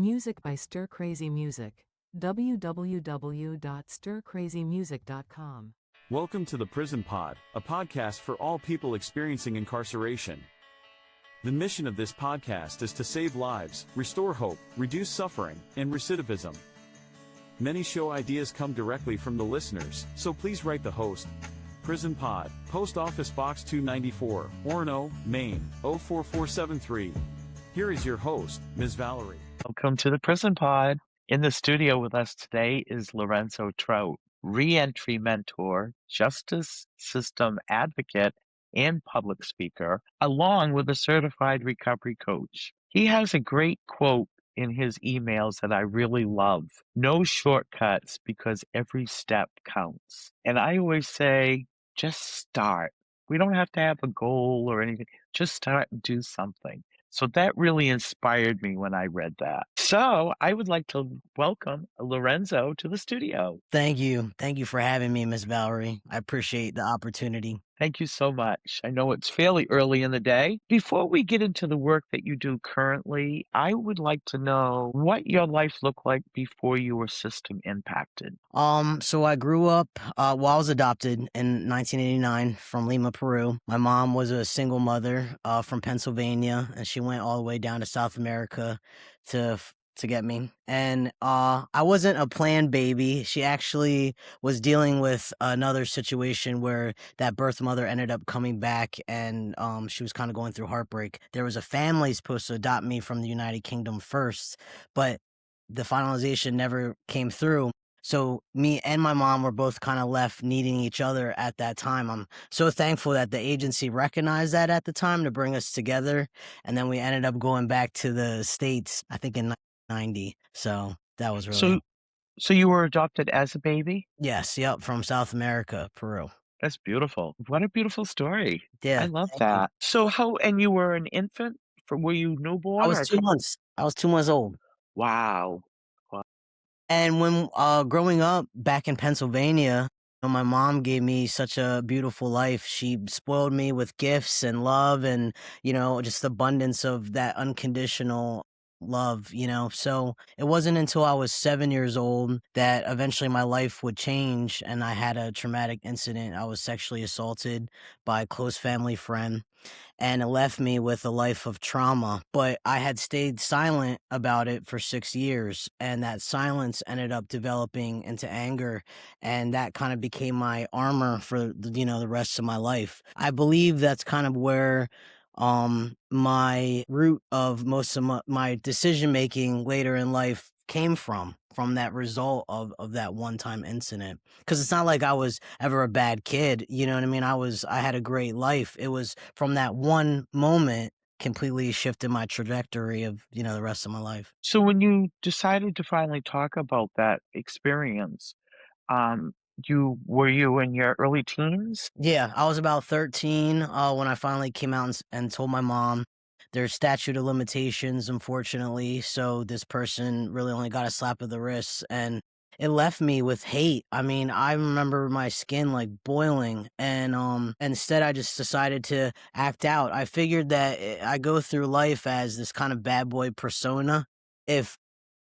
Music by Stir Crazy Music. www.stircrazymusic.com. Welcome to the PrisonPOD, a podcast for all people experiencing incarceration. The mission of this podcast is to save lives, restore hope, reduce suffering, and recidivism. Many show ideas come directly from the listeners, so please write the host. PrisonPOD, Post Office Box 294, Orono, Maine, 04473. Here is your host, Ms. Valerie. Welcome to the Prison Pod. In the studio with us today is Lorenzo Trout, reentry mentor, justice system advocate, and public speaker, along with a certified recovery coach. He has a great quote in his emails that I really love. No shortcuts because every step counts. And I always say, just start. We don't have to have a goal or anything. Just start and do something. So that really inspired me when I read that. So I would like to welcome Lorenzo to the studio. Thank you. Thank you for having me, Miss Valerie. I appreciate the opportunity. Thank you so much. I know it's fairly early in the day. Before we get into the work that you do currently, I would like to know what your life looked like before you were system impacted. So I grew up, I was adopted in 1989 from Lima, Peru. My mom was a single mother, from Pennsylvania, and she went all the way down to South America to get me. And I wasn't a planned baby. She actually was dealing with another situation where that birth mother ended up coming back, and she was kind of going through heartbreak. There was a family supposed to adopt me from the United Kingdom first, but the finalization never came through. So me and my mom were both kind of left needing each other at that time. I'm so thankful that the agency recognized that at the time to bring us together. And then we ended up going back to the States, I think in 90. So that was really... So you were adopted as a baby? Yes, yep, from South America, Peru. That's beautiful. What a beautiful story. Yeah, I love thank that. you. So and you were an infant? Were you newborn? I or was a 2 couple? months. I was 2 months old. Wow. And when growing up back in Pennsylvania, my mom gave me such a beautiful life. She spoiled me with gifts and love and, just abundance of that unconditional love, So it wasn't until I was 7 years old that eventually my life would change, and I had a traumatic incident. I was sexually assaulted by a close family friend, and it left me with a life of trauma. But I had stayed silent about it for 6 years, and that silence ended up developing into anger, and that kind of became my armor for the rest of my life. I believe that's kind of where my root of most of my decision making later in life came from that result of that one-time incident. Because it's not like I was ever a bad kid, you know what I mean? I had a great life. It was from that one moment completely shifted my trajectory of, the rest of my life. So when you decided to finally talk about that experience, were you in your early teens? Yeah, I was about 13 when I finally came out and told my mom. There's statute of limitations, unfortunately, so this person really only got a slap of the wrist, and it left me with hate. I mean, I remember my skin like boiling, and instead I just decided to act out. I figured that I go through life as this kind of bad boy persona. If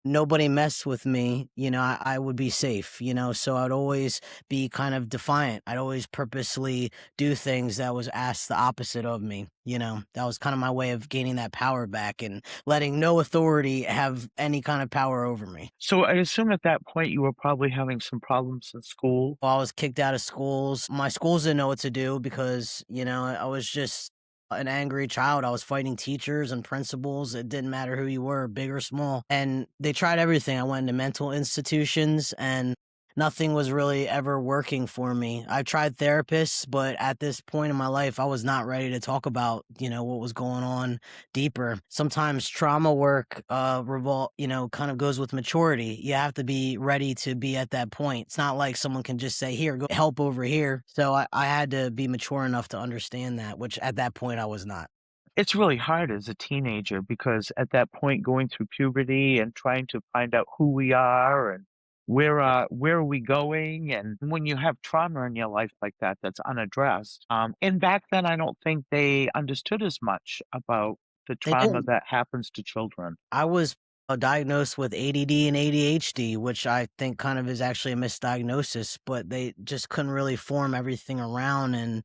nobody messed with me, I would be safe, so I'd always be kind of defiant. I'd always purposely do things that was asked the opposite of me, that was kind of my way of gaining that power back and letting no authority have any kind of power over me. So I assume at that point you were probably having some problems in school. Well, I was kicked out of schools. My schools didn't know what to do because, I was just an angry child. I was fighting teachers and principals. It didn't matter who you were, big or small. And they tried everything. I went into mental institutions and nothing was really ever working for me. I tried therapists, but at this point in my life, I was not ready to talk about, what was going on deeper. Sometimes trauma work, kind of goes with maturity. You have to be ready to be at that point. It's not like someone can just say, here, go help over here. So I had to be mature enough to understand that, which at that point I was not. It's really hard as a teenager because at that point going through puberty and trying to find out who we are and where are we going, and when you have trauma in your life like that that's unaddressed. And back then I don't think they understood as much about the They trauma didn't. that happens to children. I was diagnosed with ADD and ADHD, which I think kind of is actually a misdiagnosis, but they just couldn't really form everything around. And,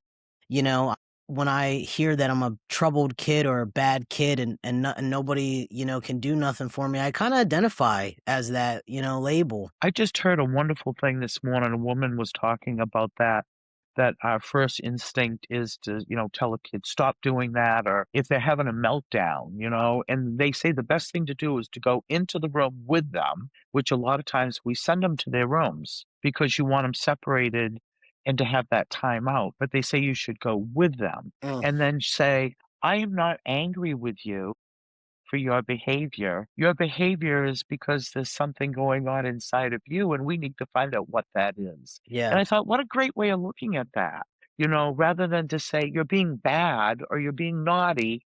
you know, when I hear that I'm a troubled kid or a bad kid and nobody, can do nothing for me, I kind of identify as that, label. I just heard a wonderful thing this morning. A woman was talking about that our first instinct is to, tell a kid, stop doing that, or if they're having a meltdown, and they say the best thing to do is to go into the room with them, which a lot of times we send them to their rooms because you want them separated and to have that time out. But they say you should go with them Mm, and then say, I am not angry with you for your behavior. Your behavior is because there's something going on inside of you, and we need to find out what that is. yeah. And I thought, what a great way of looking at that. Rather than to say you're being bad or you're being naughty,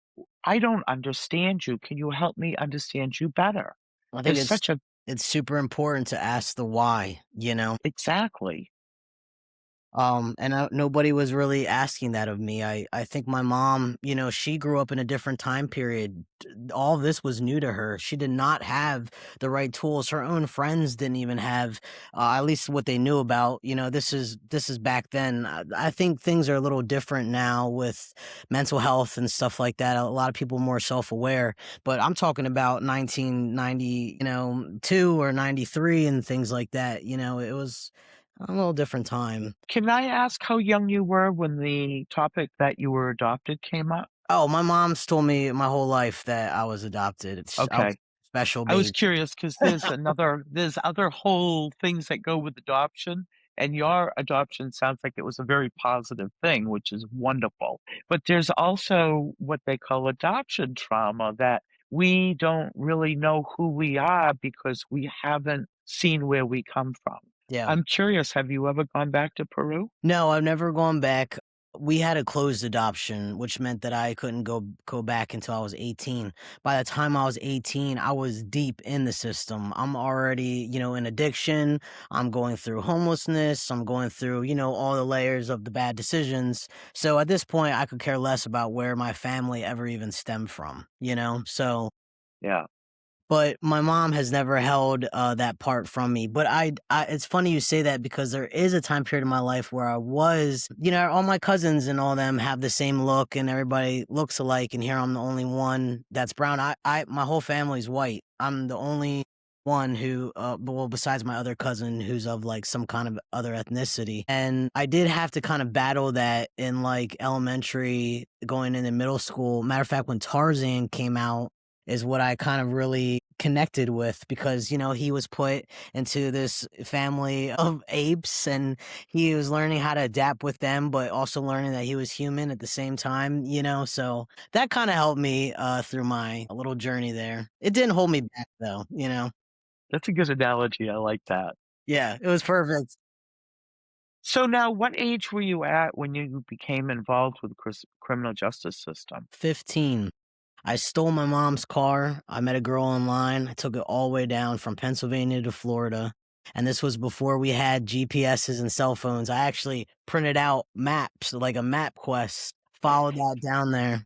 I don't understand you. Can you help me understand you better? I think There's such a it's super important to ask the why. exactly. And nobody was really asking that of me. I think my mom, she grew up in a different time period. All this was new to her. She did not have the right tools. Her own friends didn't even have, at least what they knew about. This is back then. I think things are a little different now with mental health and stuff like that. A lot of people more self-aware. But I'm talking about 1990, 2 or 93 and things like that. It was a little different time. Can I ask how young you were when the topic that you were adopted came up? Oh, my mom's told me my whole life that I was adopted. I was Okay. a special I was baby. curious because there's other whole things that go with adoption, and your adoption sounds like it was a very positive thing, which is wonderful. But there's also what they call adoption trauma, that we don't really know who we are because we haven't seen where we come from. Yeah. I'm curious, have you ever gone back to Peru? No, I've never gone back. We had a closed adoption, which meant that I couldn't go back until I was 18. By the time I was 18, I was deep in the system. I'm already, in addiction. I'm going through homelessness. I'm going through, all the layers of the bad decisions. So at this point, I could care less about where my family ever even stemmed from. So Yeah. but my mom has never held, that part from me, but it's funny you say that because there is a time period in my life where I was all my cousins and all them have the same look and everybody looks alike, and here I'm the only one that's brown. My whole family's white. I'm the only one who, well, besides my other cousin who's of, like, some kind of other ethnicity, and I did have to kind of battle that in, like, elementary, going into middle school. Matter of fact, when Tarzan came out is what I kind of really connected with because, he was put into this family of apes and he was learning how to adapt with them, but also learning that he was human at the same time. So that kind of helped me through my little journey there. It didn't hold me back though. That's a good analogy. I like that. Yeah, it was perfect. So now what age were you at when you became involved with the criminal justice system? 15. I stole my mom's car. I met a girl online. I took it all the way down from Pennsylvania to Florida. And this was before we had GPSs and cell phones. I actually printed out maps, like a map quest, followed that down there.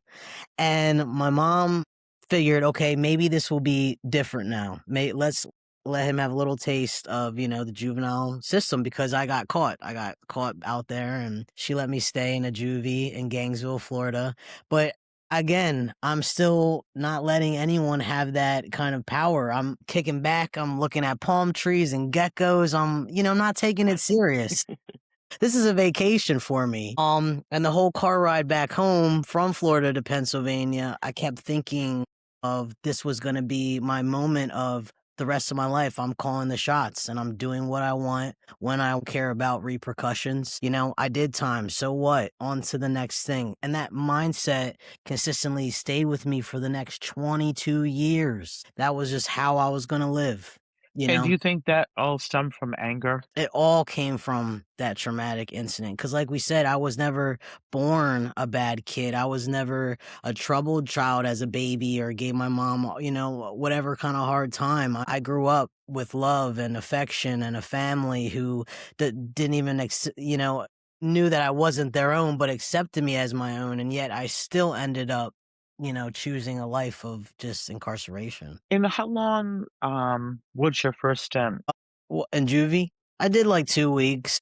And my mom figured, okay, maybe this will be different now. Let's let him have a little taste of, the juvenile system because I got caught. I got caught out there and she let me stay in a juvie in Gainesville, Florida. But again, I'm still not letting anyone have that kind of power. I'm kicking back. I'm looking at palm trees and geckos. I'm not taking it serious. This is a vacation for me. And the whole car ride back home from Florida to Pennsylvania, I kept thinking of this was going to be my moment of the rest of my life. I'm calling the shots and I'm doing what I want when I don't care about repercussions. I did time. So what? On to the next thing. And that mindset consistently stayed with me for the next 22 years. That was just how I was going to live. And do you think that all stemmed from anger? It all came from that traumatic incident. Because like we said, I was never born a bad kid. I was never a troubled child as a baby or gave my mom, whatever kind of hard time. I grew up with love and affection and a family who didn't even, knew that I wasn't their own, but accepted me as my own. And yet I still ended up choosing a life of just incarceration. And how long, was your first stint? Well, in juvie, I did like 2 weeks.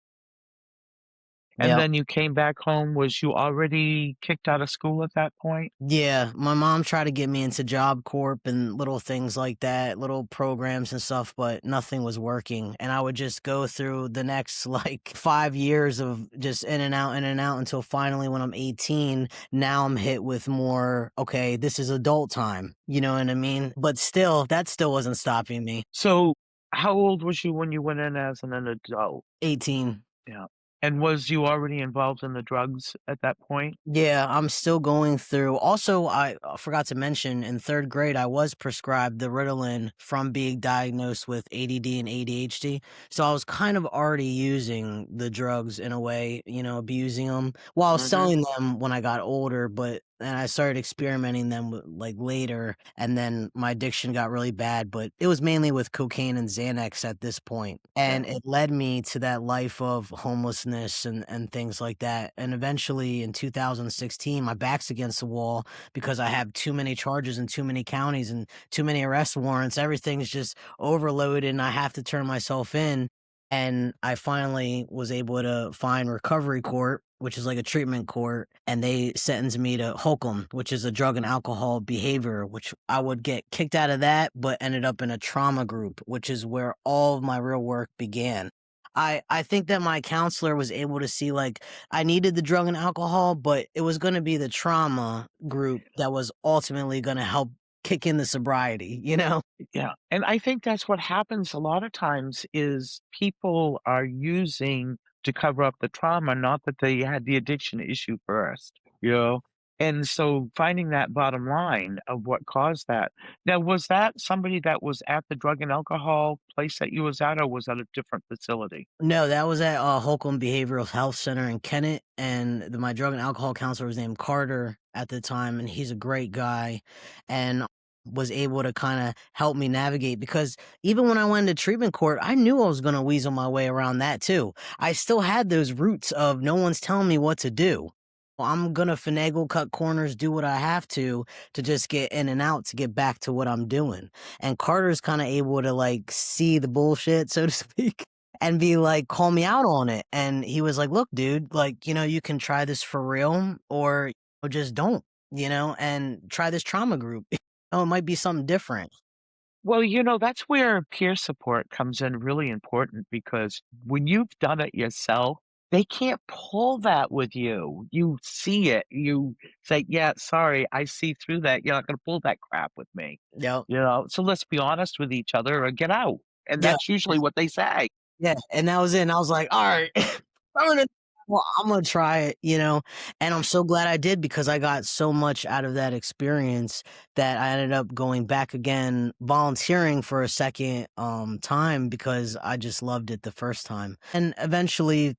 And Yeah. then you came back home, was you already kicked out of school at that point? Yeah, my mom tried to get me into Job Corp and little things like that, little programs and stuff, but nothing was working. And I would just go through the next like 5 years of just in and out until finally when I'm 18, now I'm hit with more, okay, this is adult time. You know what I mean? But still, that still wasn't stopping me. So, how old was you when you went in as an adult? 18. Yeah. And was you already involved in the drugs at that point? Yeah, I'm still going through. Also, I forgot to mention in third grade, I was prescribed the Ritalin from being diagnosed with ADD and ADHD. So I was kind of already using the drugs in a way, abusing them while Mhm. selling them when I got older. But and I started experimenting them like later, and then my addiction got really bad. But it was mainly with cocaine and Xanax at this point, and Yeah. it led me to that life of homelessness and things like that. And eventually, in 2016, my back's against the wall because I have too many charges in too many counties and too many arrest warrants. Everything's just overloaded, and I have to turn myself in. And I finally was able to find recovery court, which is like a treatment court, and they sentenced me to Holcomb, which is a drug and alcohol behavior, which I would get kicked out of that, but ended up in a trauma group, which is where all of my real work began. I think that my counselor was able to see like I needed the drug and alcohol, but it was going to be the trauma group that was ultimately going to help kick in the sobriety, you know? Yeah, and I think that's what happens a lot of times is people are using to cover up the trauma, not that they had the addiction issue first, you know? And so finding that bottom line of what caused that. Now, was that somebody that was at the drug and alcohol place that you was at, or was that a different facility? No, that was at, Holcomb Behavioral Health Center in Kennett, and my drug and alcohol counselor was named Carter at the time, and he's a great guy, and was able to kinda help me navigate because even when I went to treatment court, I knew I was gonna weasel my way around that too. I still had those roots of no one's telling me what to do. Well, I'm gonna finagle, cut corners, do what I have to just get in and out to get back to what I'm doing, and Carter's kinda able to, like, see the bullshit, so to speak and be like, call me out on it. And he was like, look, dude, like, you can try this for real or just don't, and try this trauma group. Oh, it might be something different. Well, that's where peer support comes in really important because when you've done it yourself, they can't pull that with you. You see it. You say, "Yeah, sorry, I see through that. You're not gonna pull that crap with me." Yep. So let's be honest with each other or get out. And Yeah. that's usually what they say. Yeah. And that was it. And I was like, all right, I'm gonna try it, and I'm so glad I did because I got so much out of that experience that I ended up going back again, volunteering for a second time because I just loved it the first time. And eventually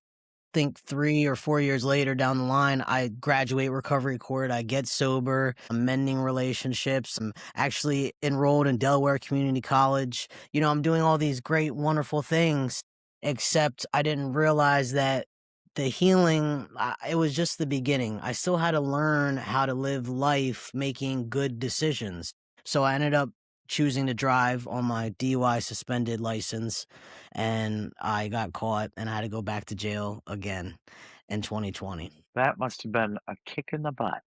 think 3 or 4 years later down the line, I graduate recovery court, I get sober, I'm mending relationships, I'm actually enrolled in Delaware Community College. I'm doing all these great, wonderful things, except I didn't realize that the healing, it was just the beginning. I still had to learn how to live life making good decisions. So I ended up choosing to drive on my DUI suspended license, and I got caught and I had to go back to jail again in 2020. That must have been a kick in the butt.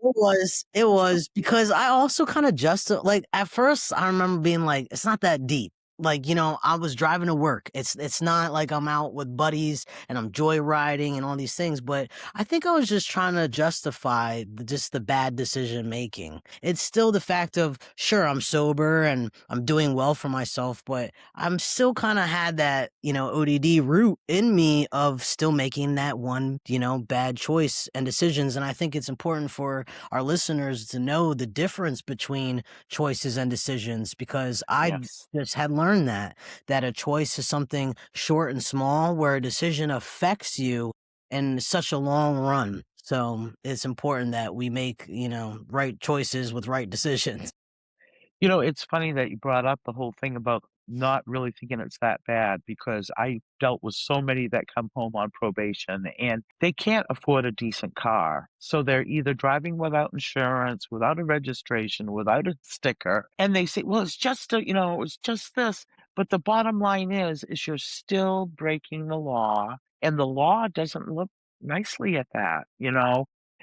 It was because I also kinda just like, at first, I remember being like, "It's not that deep." Like, I was driving to work. It's not like I'm out with buddies and I'm joyriding and all these things, but I think I was just trying to justify just the bad decision making. It's still the fact of, sure, I'm sober and I'm doing well for myself, but I'm still kinda had that, ODD root in me of still making that one, bad choice and decisions, and I think it's important for our listeners to know the difference between choices and decisions because I Yes. just had learned that a choice is something short and small where a decision affects you in such a long run. So it's important that we make, right choices with right decisions. It's funny that you brought up the whole thing about not really thinking it's that bad because I dealt with so many that come home on probation and they can't afford a decent car. So they're either driving without insurance, without a registration, without a sticker. And they say, well, it's just this. But the bottom line is you're still breaking the law and the law doesn't look nicely at that.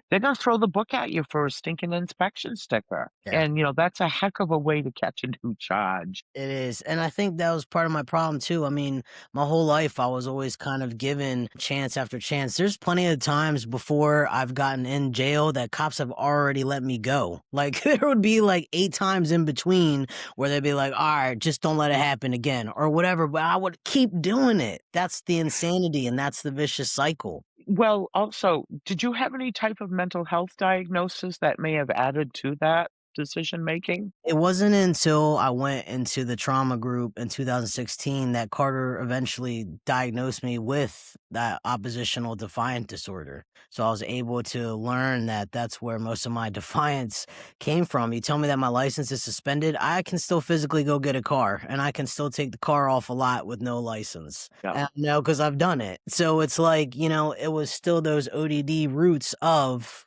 They're gonna throw the book at you for a stinking inspection sticker, Yeah. and, that's a heck of a way to catch a new charge. It is. And I think that was part of my problem too. I mean, my whole life I was always kind of given chance after chance. There's plenty of times before I've gotten in jail that cops have already let me go. Like there would be like 8 times in between where they'd be like, all right, just don't let it happen again or whatever. But I would keep doing it. That's the insanity and that's the vicious cycle. Well, also, did you have any type of mental health diagnosis that may have added to that decision making? It wasn't until I went into the trauma group in 2016 that Carter eventually diagnosed me with that oppositional defiant disorder. So I was able to learn that that's where most of my defiance came from. You tell me that my license is suspended, I can still physically go get a car and I can still take the car off a lot with no license. Yeah. No, because I've done it. So it's like, it was still those ODD roots of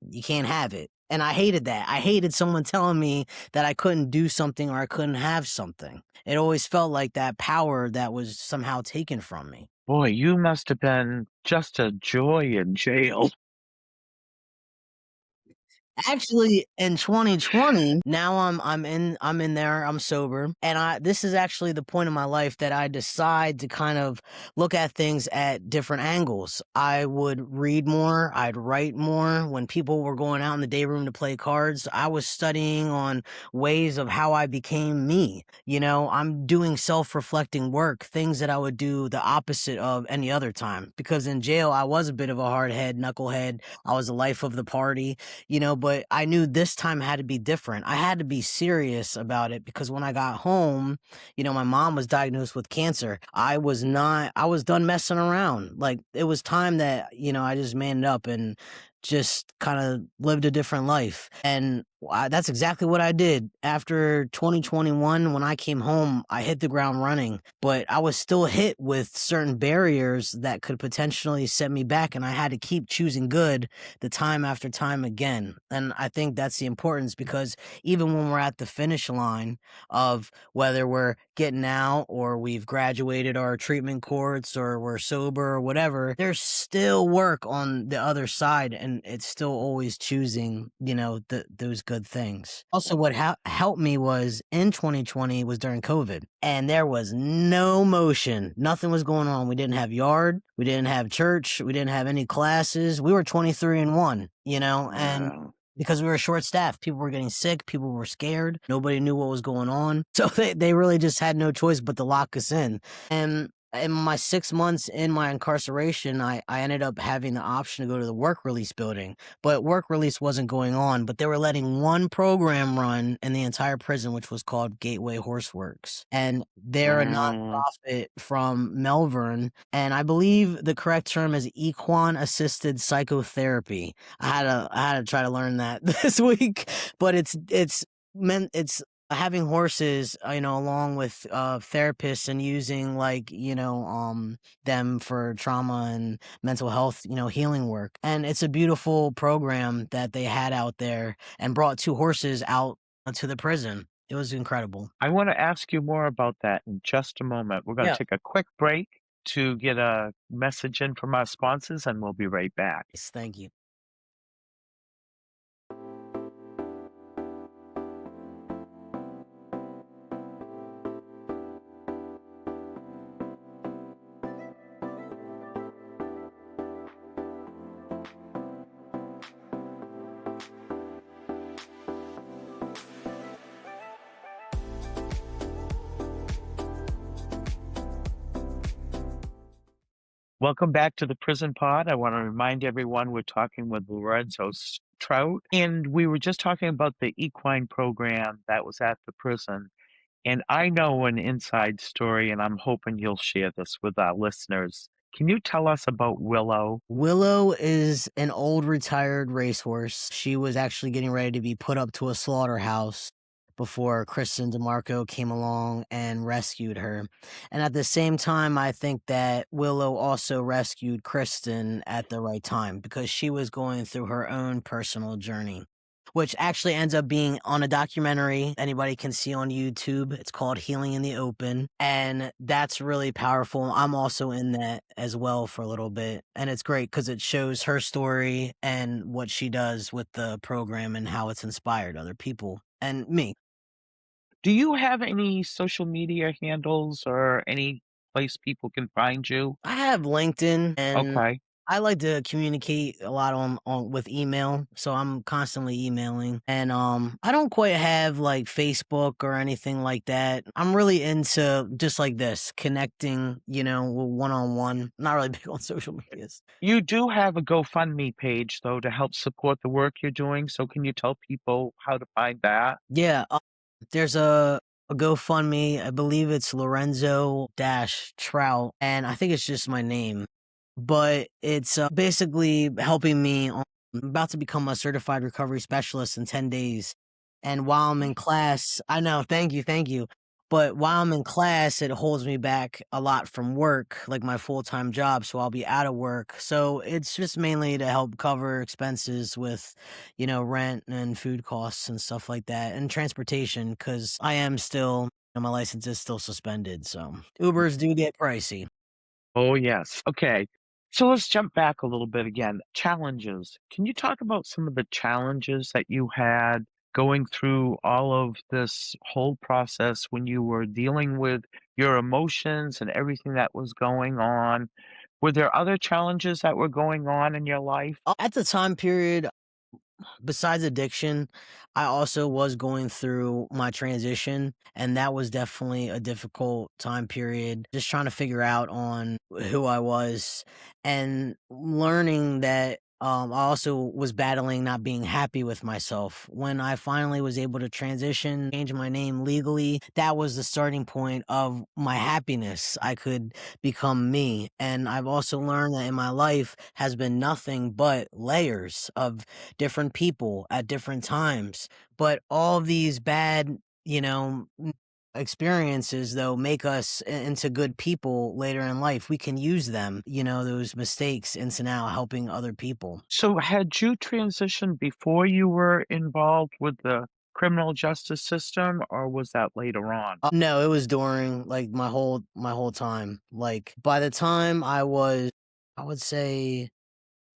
you can't have it. And I hated that. I hated someone telling me that I couldn't do something or I couldn't have something. It always felt like that power that was somehow taken from me. Boy, you must have been just a joy in jail. Actually, in 2020, now I'm in there, I'm sober, and this is actually the point in my life that I decide to kind of look at things at different angles. I would read more, I'd write more. When people were going out in the day room to play cards, I was studying on ways of how I became me. I'm doing self-reflecting work, things that I would do the opposite of any other time. Because in jail, I was a bit of a hard head, knucklehead. I was the life of the party. But I knew this time had to be different. I had to be serious about it because when I got home, my mom was diagnosed with cancer. I was done messing around. Like it was time that, I just manned up and just kind of lived a different life. And that's exactly what I did. After 2021, when I came home, I hit the ground running, but I was still hit with certain barriers that could potentially set me back. And I had to keep choosing good the time after time again. And I think that's the importance because even when we're at the finish line of whether we're getting out or we've graduated our treatment course or we're sober or whatever, there's still work on the other side. And it's still always choosing, those good things. Also, what helped me was in 2020 was during COVID and there was no motion. Nothing was going on. We didn't have yard. We didn't have church. We didn't have any classes. We were 23-1, and because we were short staffed, people were getting sick. People were scared. Nobody knew what was going on. So they really just had no choice but to lock us in. And in my 6 months in my incarceration, I ended up having the option to go to the work release building, but work release wasn't going on, but they were letting one program run in the entire prison, which was called Gateway Horseworks. And they're a nonprofit from Melbourne. And I believe the correct term is equine assisted psychotherapy. I had to try to learn that this week, but it's having horses, along with therapists and using them for trauma and mental health, healing work. And it's a beautiful program that they had out there and brought 2 horses out to the prison. It was incredible. I want to ask you more about that in just a moment. We're going to take a quick break to get a message in from our sponsors, and we'll be right back. Yes, thank you. Welcome back to the Prison Pod. I want to remind everyone we're talking with Lorenzo Trout, and we were just talking about the equine program that was at the prison. And I know an inside story, and I'm hoping you'll share this with our listeners. Can you tell us about Willow? Willow is an old retired racehorse. She was actually getting ready to be put up to a slaughterhouse. before Kristen DeMarco came along and rescued her. And at the same time, I think that Willow also rescued Kristen at the right time because she was going through her own personal journey, which actually ends up being on a documentary anybody can see on YouTube. It's called Healing in the Open, and that's really powerful. I'm also in that as well for a little bit, and it's great because it shows her story and what she does with the program and how it's inspired other people and me. Do you have any social media handles or any place people can find you? I have LinkedIn, and Okay. I like to communicate a lot on with email, so I'm constantly emailing. And I don't quite have like Facebook or anything like that. I'm really into just like this, connecting, one on one. Not really big on social medias. You do have a GoFundMe page, though, to help support the work you're doing. So can you tell people how to find that? Yeah, there's a GoFundMe. I believe it's Lorenzo dash Trout, and I think it's just my name. But it's basically helping me. I'm about to become a certified recovery specialist in 10 days. And while I'm in class, I know, thank you. But while I'm in class, it holds me back a lot from work, like my full time job. So I'll be out of work. So it's just mainly to help cover expenses with, rent and food costs and stuff like that, and transportation, because I am still, my license is still suspended. So Ubers do get pricey. Oh, yes. Okay. So let's jump back a little bit again. Challenges. Can you talk about some of the challenges that you had going through all of this whole process when you were dealing with your emotions and everything that was going on? Were there other challenges that were going on in your life? At the time period, besides addiction, I also was going through my transition, and that was definitely a difficult time period. Just trying to figure out on who I was and learning that I also was battling not being happy with myself. When I finally was able to transition, change my name legally, that was the starting point of my happiness. I could become me. And I've also learned that in my life has been nothing but layers of different people at different times. But all these bad, experiences though make us into good people later in life. We can use them, those mistakes into now helping other people. So had you transitioned before you were involved with the criminal justice system, or was that later on? No, it was during like my whole time. Like by the time I would say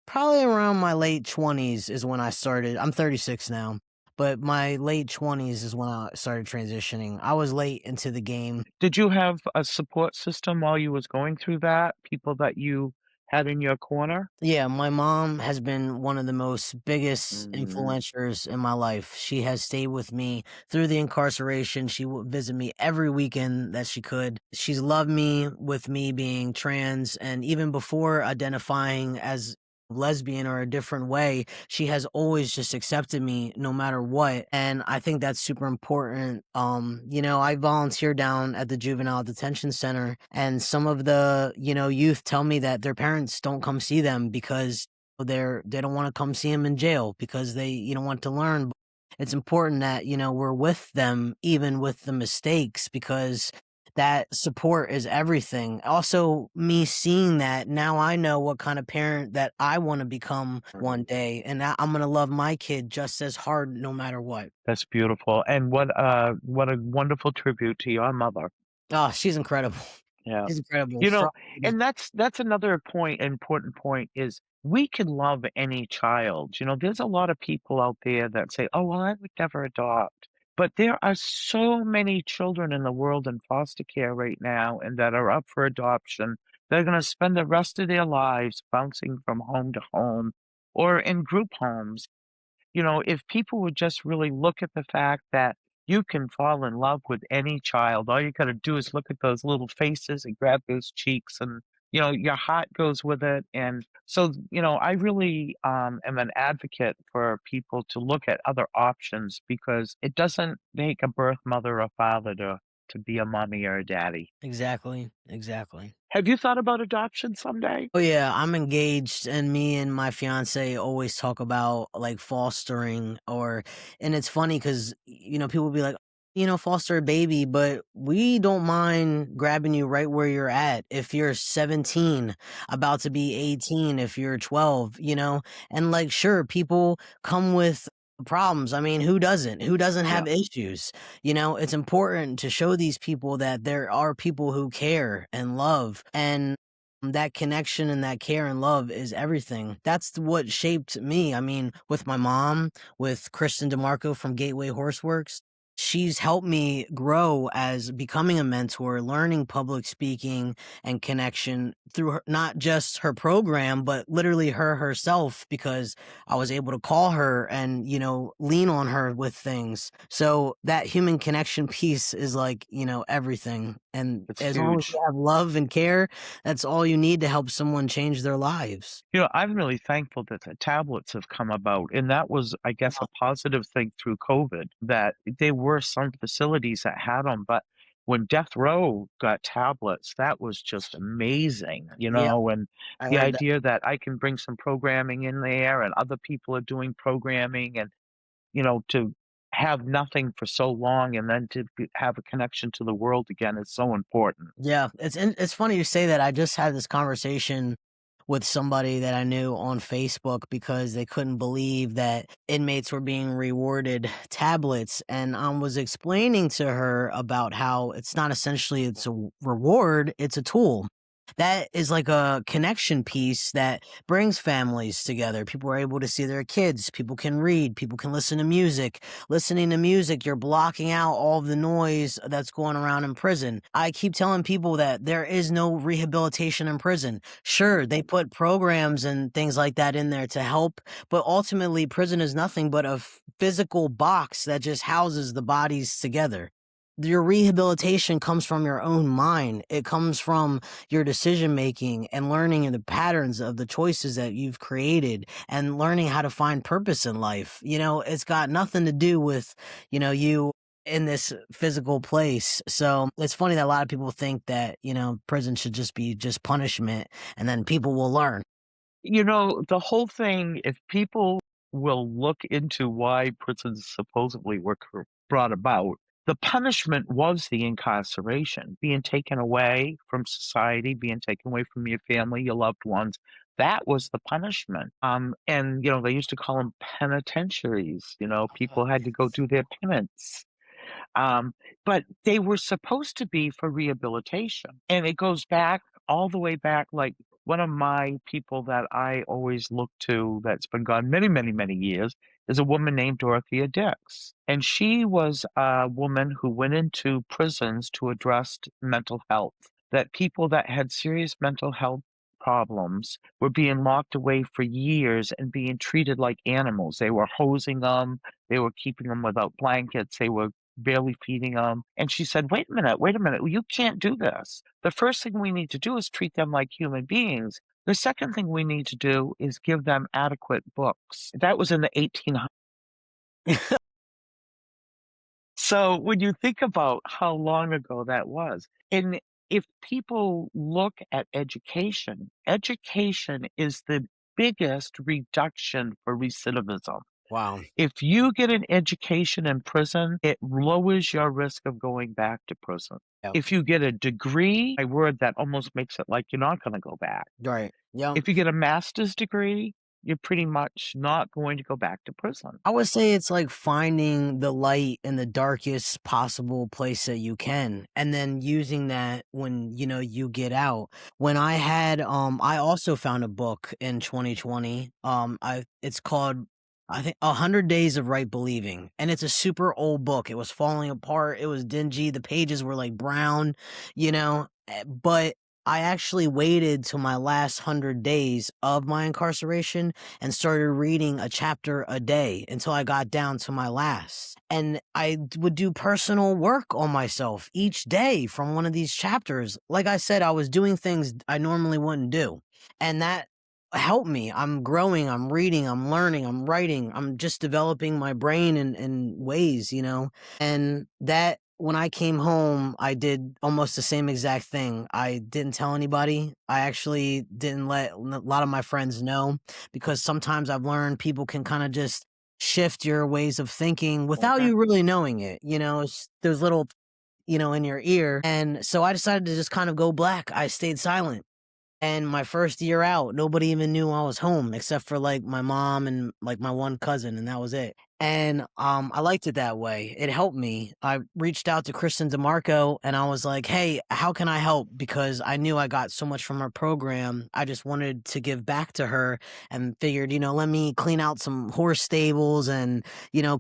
probably around my late 20s is when I started. I'm 36 now, but my late 20s is when I started transitioning. I was late into the game. Did you have a support system while you was going through that? People that you had in your corner? Yeah, my mom has been one of the most biggest Mhm. influencers in my life. She has stayed with me through the incarceration. She would visit me every weekend that she could. She's loved me with me being trans, and even before identifying as lesbian or a different way, she has always just accepted me no matter what. And I think that's super important. I volunteer down at the juvenile detention center, and some of the, youth tell me that their parents don't come see them because they don't want to come see them in jail because they, want to learn. It's important that, we're with them even with the mistakes, because that support is everything. Also, me seeing that, now I know what kind of parent that I want to become one day, and I'm going to love my kid just as hard no matter what. That's beautiful, and what a wonderful tribute to your mother. Oh, she's incredible. Yeah. She's incredible. You know, and that's another point important point is we can love any child. You know, there's a lot of people out there that say, "Oh, well, I would never adopt." But there are so many children in the world in foster care right now and that are up for adoption. They're gonna spend the rest of their lives bouncing from home to home or in group homes. You know, if people would just really look at the fact that you can fall in love with any child, all you gotta do is look at those little faces and grab those cheeks and, your heart goes with it, and so, I really, am an advocate for people to look at other options because it doesn't make a birth mother or father to be a mommy or a daddy. Exactly, exactly. Have you thought about adoption someday? Oh yeah, I'm engaged, and me and my fiance always talk about like fostering, and it's funny because people be like, foster a baby, but we don't mind grabbing you right where you're at. If you're 17, about to be 18, if you're 12, and like, sure, people come with problems. I mean, who doesn't? Who doesn't Yeah, have issues? It's important to show these people that there are people who care and love, and that connection and that care and love is everything. That's what shaped me. I mean, with my mom, with Kristen DeMarco from Gateway Horseworks, she's helped me grow as becoming a mentor, learning public speaking and connection through her, not just her program, but literally her herself, because I was able to call her and, lean on her with things. So that human connection piece is like, everything. And it's as long as huge. you have love and care, that's all you need to help someone change their lives. I'm really thankful that the tablets have come about. And that was, I guess, a positive thing through COVID, that there were some facilities that had them. But when Death Row got tablets, that was just amazing, Yeah, and I the heard that. idea that I can bring some programming in there and other people are doing programming and, to have nothing for so long and then to have a connection to the world again is so important. Yeah, it's funny you say that. I just had this conversation with somebody that I knew on Facebook because they couldn't believe that inmates were being rewarded tablets, and I was explaining to her about how it's not essentially it's a reward, it's a tool. That is like a connection piece that brings families together. People are able to see their kids. People can read. People can listen to music. Listening to music, you're blocking out all of the noise that's going around in prison. I keep telling people that there is no rehabilitation in prison. Sure, they put programs and things like that in there to help, but ultimately, prison is nothing but a physical box that just houses the bodies together. Your rehabilitation comes from your own mind. It comes from your decision making and learning the patterns of the choices that you've created and learning how to find purpose in life. It's got nothing to do with, you in this physical place. So it's funny that a lot of people think that, prison should just be just punishment and then people will learn. The whole thing, if people will look into why prisons supposedly were brought about, the punishment was the incarceration, being taken away from society, being taken away from your family, your loved ones. That was the punishment. And they used to call them penitentiaries. People had to go do their penance. Um, but they were supposed to be for rehabilitation. And it goes back all the way back. Like one of my people that I always look to that's been gone many, many, many years is a woman named Dorothea Dix. And she was a woman who went into prisons to address mental health, that people that had serious mental health problems were being locked away for years and being treated like animals. They were hosing them, they were keeping them without blankets, they were barely feeding them. And she said, wait a minute, you can't do this. The first thing we need to do is treat them like human beings. The second thing we need to do is give them adequate books. That was in the 1800s. So when you think about how long ago that was, and if people look at education, education is the biggest reduction for recidivism. Wow. If you get an education in prison, it lowers your risk of going back to prison. Yep. If you get a degree, my word, that almost makes it like you're not going to go back. Right. Yep. If you get a master's degree, you're pretty much not going to go back to prison. I would say it's like finding the light in the darkest possible place that you can, and then using that when, you get out. When I also found a book in 2020. It's called, I think, 100 Days of Right Believing. And it's a super old book. It was falling apart. It was dingy. The pages were like brown, but I actually waited till my last 100 days of my incarceration and started reading a chapter a day until I got down to my last. And I would do personal work on myself each day from one of these chapters. Like I said, I was doing things I normally wouldn't do. And that helped me. I'm growing, I'm reading, I'm learning, I'm writing, I'm just developing my brain in ways, and that when I came home, I did almost the same exact thing. I didn't tell anybody. I actually didn't let a lot of my friends know, because sometimes I've learned people can kind of just shift your ways of thinking without you really knowing it. It's those little, in your ear. And so I decided to just kind of go black. I stayed silent. And my first year out, nobody even knew I was home except for like my mom and like my one cousin, and that was it. And I liked it that way. It helped me. I reached out to Kristen DeMarco and I was like, "Hey, how can I help?" Because I knew I got so much from her program. I just wanted to give back to her and figured, let me clean out some horse stables and,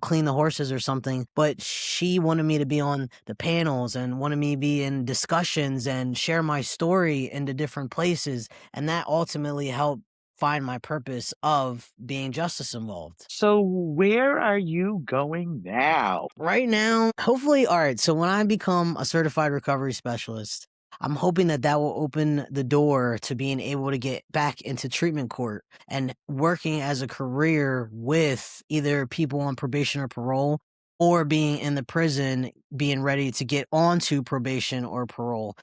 clean the horses or something. But she wanted me to be on the panels and wanted me to be in discussions and share my story into different places. And that ultimately helped find my purpose of being justice involved. So where are you going now? Right now, hopefully, all right. So when I become a certified recovery specialist, I'm hoping that that will open the door to being able to get back into treatment court and working as a career with either people on probation or parole, or being in the prison, being ready to get onto probation or parole.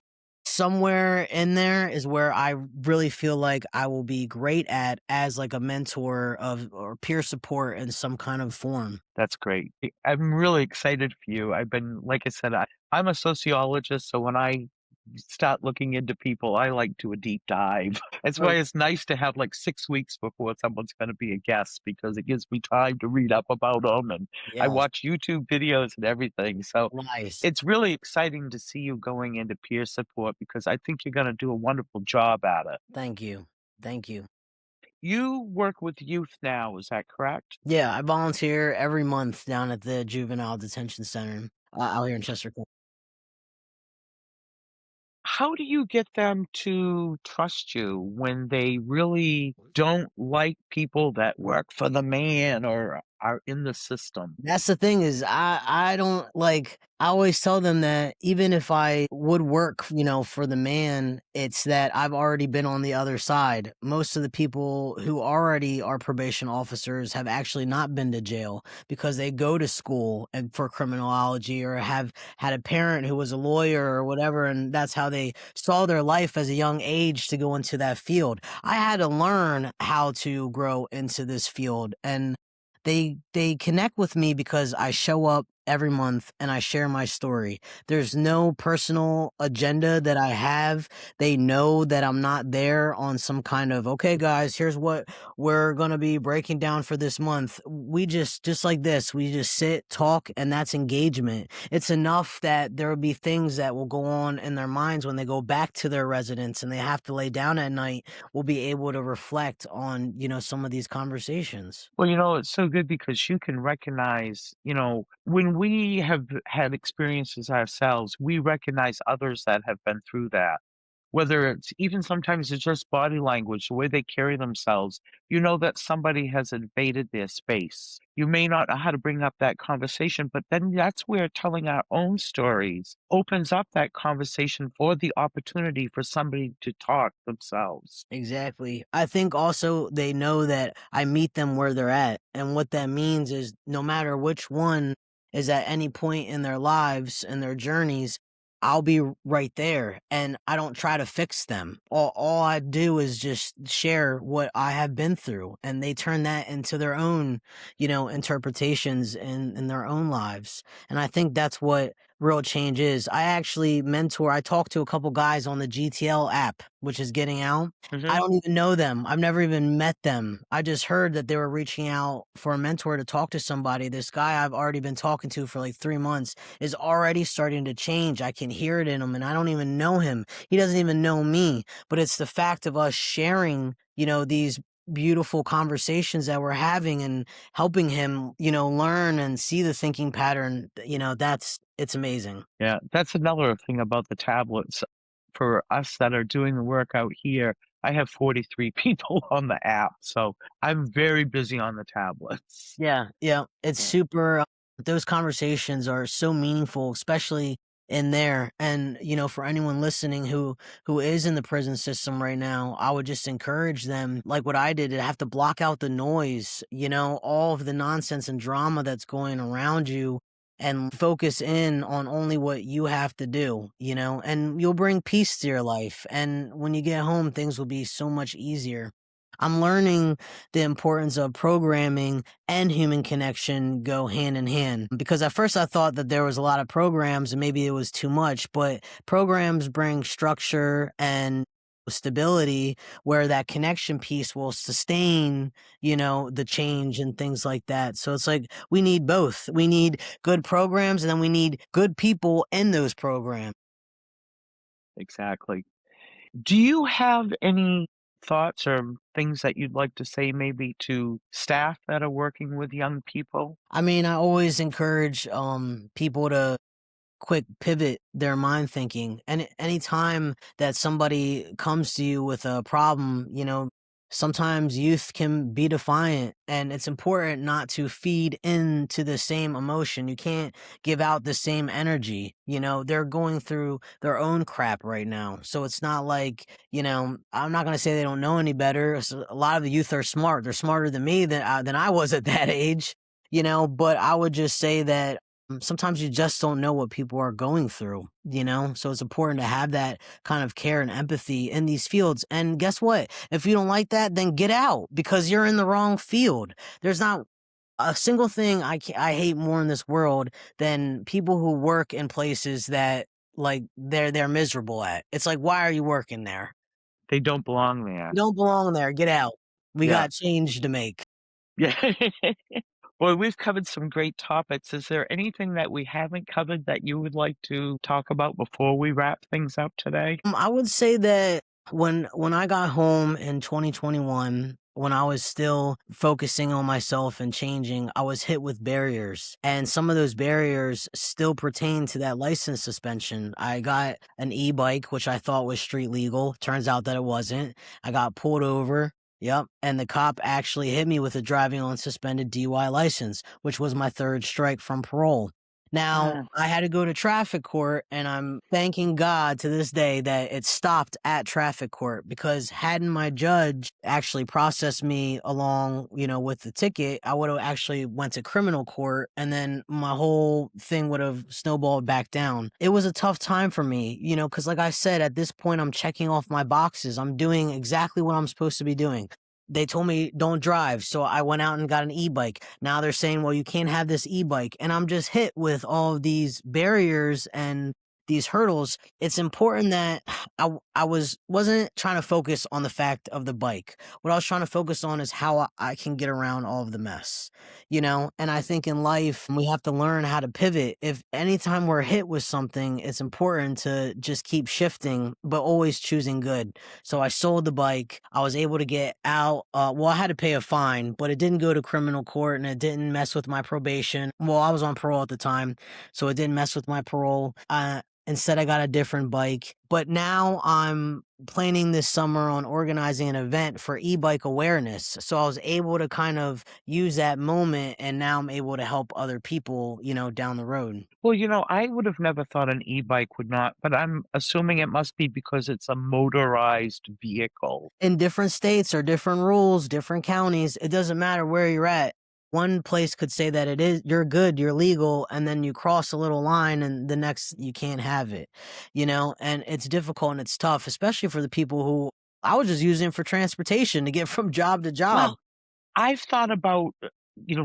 Somewhere in there is where I really feel like I will be great at as like a mentor of or peer support in some kind of form. That's great. I'm really excited for you. Like I said, I'm a sociologist, so when I start looking into people, I like do a deep dive. That's why Oh, it's nice to have like 6 weeks before someone's going to be a guest because it gives me time to read up about them. And I yes. watch YouTube videos and everything. So Nice. it's really exciting to see you going into peer support because I think you're going to do a wonderful job at it. Thank you. Thank you. You work with youth now, is that correct? Yeah, I volunteer every month down at the juvenile detention center out here in Chester. How do you get them to trust you when they really don't like people that work for the man or are in the system? That's the thing is I don't like I always tell them that even if I would work, for the man, it's that I've already been on the other side. Most of the people who already are probation officers have actually not been to jail because they go to school and for criminology or have had a parent who was a lawyer or whatever, and that's how they saw their life as a young age to go into that field. I had to learn how to grow into this field, and they connect with me because I show up every month and I share my story. There's no personal agenda that I have. They know that I'm not there on some kind of, okay, guys, here's what we're going to be breaking down for this month. We just like this, we just sit, talk, and that's engagement. It's enough that there will be things that will go on in their minds when they go back to their residence and they have to lay down at night. We'll be able to reflect on, some of these conversations. Well, it's so good because you can recognize, when we have had experiences ourselves, we recognize others that have been through that. Whether it's even sometimes it's just body language, the way they carry themselves, you know that somebody has invaded their space. You may not know how to bring up that conversation, but then that's where telling our own stories opens up that conversation for the opportunity for somebody to talk themselves. Exactly. I think also they know that I meet them where they're at. And what that means is no matter which one is at any point in their lives and their journeys, I'll be right there and I don't try to fix them. All I do is just share what I have been through, and they turn that into their own, interpretations in their own lives. And I think that's what real change is. I talked to a couple guys on the GTL app, which is getting out. I Mhm. don't even know them. I've never even met them. I just heard that they were reaching out for a mentor to talk to somebody. This guy I've already been talking to for like 3 months is already starting to change. I can hear it in him, and I don't even know him. He doesn't even know me, but it's the fact of us sharing, these beautiful conversations that we're having and helping him, learn and see the thinking pattern, it's amazing. Yeah, that's another thing about the tablets. For us that are doing the work out here, I have 43 people on the app, so I'm very busy on the tablets. Yeah, yeah, it's Yeah. super those conversations are so meaningful, especially in there. And, for anyone listening who is in the prison system right now, I would just encourage them, like what I did, to have to block out the noise, all of the nonsense and drama that's going around you and focus in on only what you have to do, and you'll bring peace to your life. And when you get home, things will be so much easier. I'm learning the importance of programming and human connection go hand in hand. Because at first I thought that there was a lot of programs and maybe it was too much, but programs bring structure and stability where that connection piece will sustain, the change and things like that. So it's like we need both. We need good programs and then we need good people in those programs. Exactly. Do you have any thoughts or things that you'd like to say maybe to staff that are working with young people? I mean, I always encourage people to quick pivot their mind thinking. And anytime that somebody comes to you with a problem, sometimes youth can be defiant, and it's important not to feed into the same emotion. You can't give out the same energy. They're going through their own crap right now. So it's not like, I'm not going to say they don't know any better. A lot of the youth are smart. They're smarter than me than I was at that age, but I would just say that sometimes you just don't know what people are going through, So it's important to have that kind of care and empathy in these fields. And guess what? If you don't like that, then get out because you're in the wrong field. There's not a single thing I hate more in this world than people who work in places that like they're miserable at. It's like, why are you working there? They don't belong there. You don't belong there. Get out. We Yeah. got change to make. Yeah. Boy, we've covered some great topics. Is there anything that we haven't covered that you would like to talk about before we wrap things up today? I would say that when I got home in 2021, when I was still focusing on myself and changing, I was hit with barriers. And some of those barriers still pertain to that license suspension. I got an e-bike, which I thought was street legal. Turns out that it wasn't. I got pulled over. Yep. And the cop actually hit me with a driving on suspended DUI license, which was my third strike from parole. Now, I had to go to traffic court, and I'm thanking God to this day that it stopped at traffic court, because hadn't my judge actually processed me along, with the ticket, I would have actually went to criminal court, and then my whole thing would have snowballed back down. It was a tough time for me, because like I said, at this point, I'm checking off my boxes. I'm doing exactly what I'm supposed to be doing. They told me don't drive, so I went out and got an e-bike. Now they're saying, well, you can't have this e-bike. And I'm just hit with all of these barriers and these hurdles. It's important that I wasn't trying to focus on the fact of the bike. What I was trying to focus on is how I can get around all of the mess, And I think in life, we have to learn how to pivot. If anytime we're hit with something, it's important to just keep shifting, but always choosing good. So I sold the bike. I was able to get out. Well, I had to pay a fine, but it didn't go to criminal court and it didn't mess with my probation. Well, I was on parole at the time, so it didn't mess with my parole. Instead, I got a different bike. But now I'm planning this summer on organizing an event for e-bike awareness. So I was able to kind of use that moment, and now I'm able to help other people, down the road. Well, I would have never thought an e-bike would not, but I'm assuming it must be because it's a motorized vehicle. In different states or different rules, different counties, it doesn't matter where you're at. One place could say that you're good, you're legal, and then you cross a little line and the next you can't have it, and it's difficult and it's tough, especially for the people who I was just using for transportation to get from job to job. Well, I've thought about,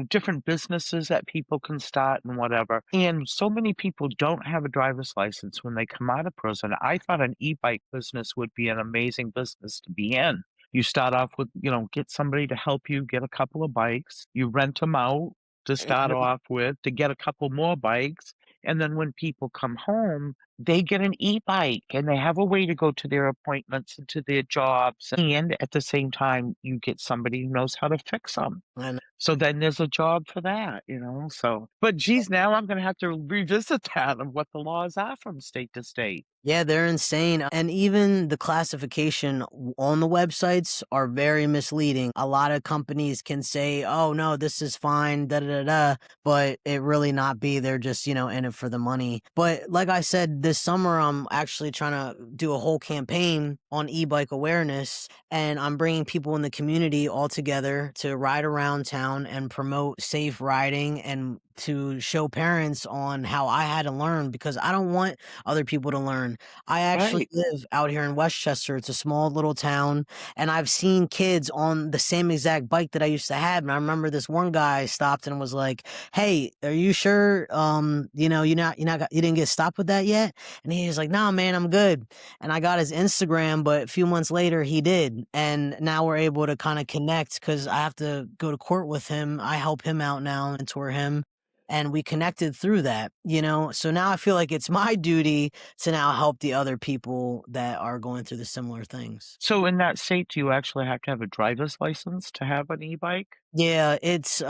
different businesses that people can start and whatever. And so many people don't have a driver's license when they come out of prison. I thought an e-bike business would be an amazing business to be in. You start off with, get somebody to help you get a couple of bikes. You rent them out to start off with to get a couple more bikes. And then when people come home, they get an e-bike and they have a way to go to their appointments and to their jobs. And at the same time, you get somebody who knows how to fix them. And So then there's a job for that, so. But geez, now I'm going to have to revisit that of what the laws are from state to state. yeah, they're insane. And even the classification on the websites are very misleading. A lot of companies can say, oh, no, this is fine, da da da da, but it really not be. They're just, in it for the money. But like I said, this summer, I'm actually trying to do a whole campaign on e-bike awareness. And I'm bringing people in the community all together to ride around town and promote safe riding and to show parents on how I had to learn because I don't want other people to learn. I actually Right. live out here in Westchester. It's a small little town, and I've seen kids on the same exact bike that I used to have. And I remember this one guy stopped and was like, "Hey, are you sure? You didn't get stopped with that yet?" And he was like, "Nah, man, I'm good." And I got his Instagram, but a few months later he did. And now we're able to kind of connect because I have to go to court with him. I help him out now, mentor him. And we connected through that, you know? So now I feel like it's my duty to now help the other people that are going through the similar things. So in that state, do you actually have to have a driver's license to have an e-bike? Yeah, it's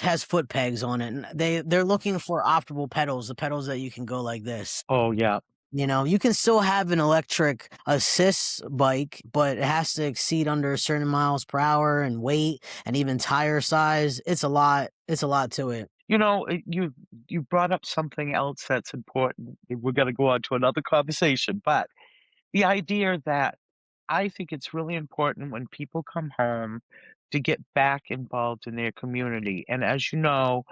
has foot pegs on it. And they're looking for optimal pedals, the pedals that you can go like this. Oh, yeah. You know, you can still have an electric assist bike, but it has to exceed under a certain miles per hour and weight and even tire size. It's a lot to it. You know, you brought up something else that's important. We're gonna go on to another conversation, but the idea that I think it's really important when people come home to get back involved in their community. And as you know,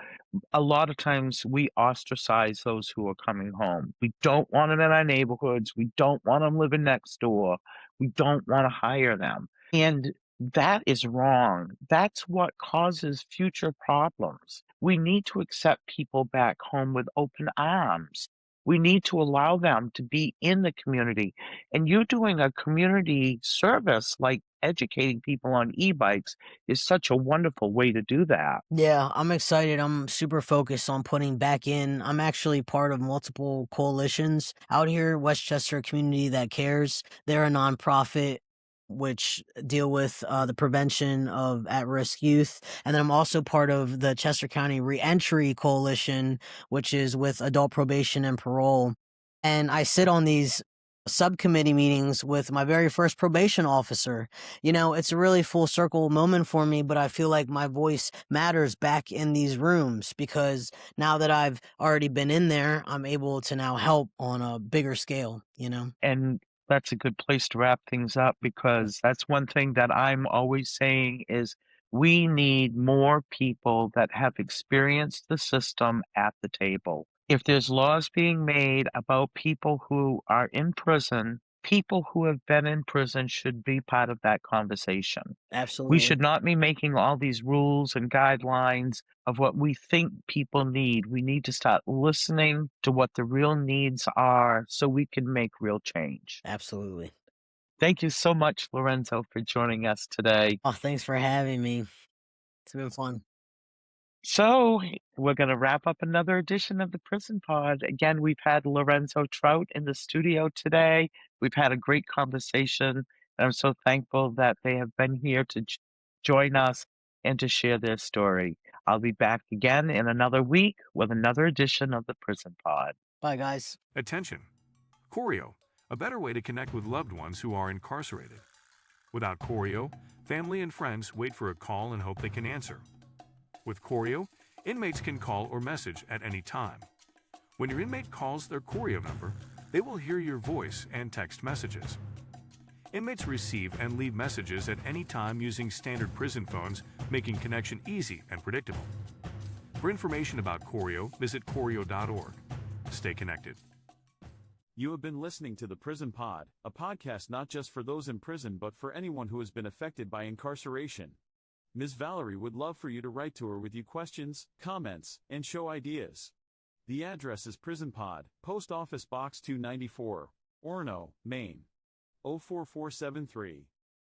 a lot of times we ostracize those who are coming home. We don't want them in our neighborhoods. We don't want them living next door. We don't want to hire them. And that is wrong. That's what causes future problems. We need to accept people back home with open arms. We need to allow them to be in the community. And you doing a community service like educating people on e-bikes is such a wonderful way to do that. Yeah, I'm excited. I'm super focused on putting back in. I'm actually part of multiple coalitions out here, Westchester Community That Cares. They're a nonprofit which deal with the prevention of at-risk youth. And then I'm also part of the Chester County Reentry Coalition, which is with adult probation and parole. And I sit on these subcommittee meetings with my very first probation officer. You know, it's a really full circle moment for me, but I feel like my voice matters back in these rooms because now that I've already been in there, I'm able to now help on a bigger scale, you know? And that's a good place to wrap things up because that's one thing that I'm always saying is we need more people that have experienced the system at the table. If there's laws being made about people who are in prison, people who have been in prison should be part of that conversation. We Absolutely. should not be making all these rules and guidelines of what we think people need. We need to start listening to what the real needs are so we can make real change. Absolutely. Thank you so much, Lorenzo, for joining us today. Oh, thanks for having me. It's been fun. So, we're going to wrap up another edition of the Prison Pod. Again, we've had Lorenzo Trout in the studio today. We've had a great conversation, and I'm so thankful that they have been here to join us and to share their story. I'll be back again in another week with another edition of the Prison Pod. Bye, guys. Attention! Choreo, a better way to connect with loved ones who are incarcerated. Without Choreo, family and friends wait for a call and hope they can answer. With Choreo, inmates can call or message at any time. When your inmate calls their Choreo number, they will hear your voice and text messages. Inmates receive and leave messages at any time using standard prison phones, making connection easy and predictable. For information about Choreo, visit choreo.org. Stay connected. You have been listening to the Prison Pod, a podcast not just for those in prison but for anyone who has been affected by incarceration. Ms. Valerie would love for you to write to her with your questions, comments, and show ideas. The address is PrisonPod, Post Office Box 294, Orono, Maine. 04473.